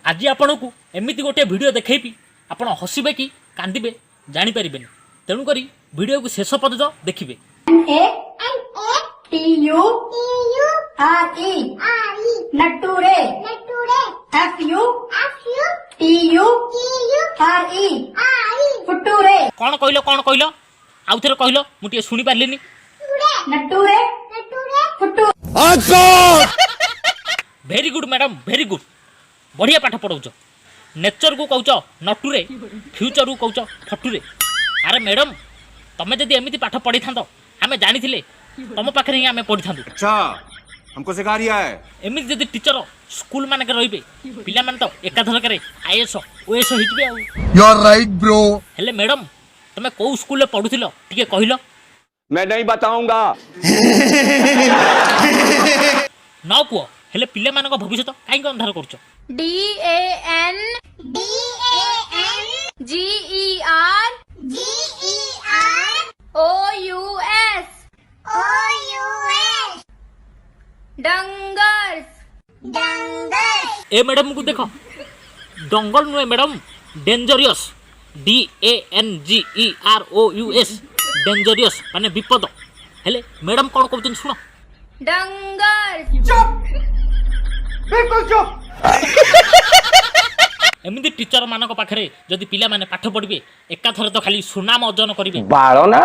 आज आपण को एमती गोटे वीडियो देखी आपण हसबे कि कांदे जापर तेणुक वीडियो को शेष पर्यंत देखिए। नटूरे फुटूरे कौन कहल आउ थे कहल मुझे शुणी पार्ली नटूरे फुटू very good madam very good बढ़िया पाठ पढ़ाऊच नेचर को कौच नटुरे फ्यूचर को कौच फटुरे। अरे मैडम तमें जदि एमती पाठ पढ़ी था आम जानी तुम पाखे ही आम पढ़ी था। अच्छा हमको सिखा रिया है। एमती जदि टीचर स्कूल मान के रे पिला तो एकाधरक आईएएस ओएस हो यू आर राइट ब्रो। हेले मैडम तमें कौ स्कूल पढ़ुल टे कहल मैं नहीं बताऊंगा। न पुओ हेले पिले मानक भविष्य कहीं अंधार कर DAN GER OUS डंगर्स ए मैडम को देख डंगल नुहे मैडम डेंजरियस DANGEROUS डेंजरियस माने विपद। हेले मैडम कौन कहते शुण डंगर्स बिल्कुल चुप। एमती टीचर मान पाखे जदि पिला माने पाठ पढ़े एकाथर तो खाली सुनाम अर्जन करेंगे। बारो ना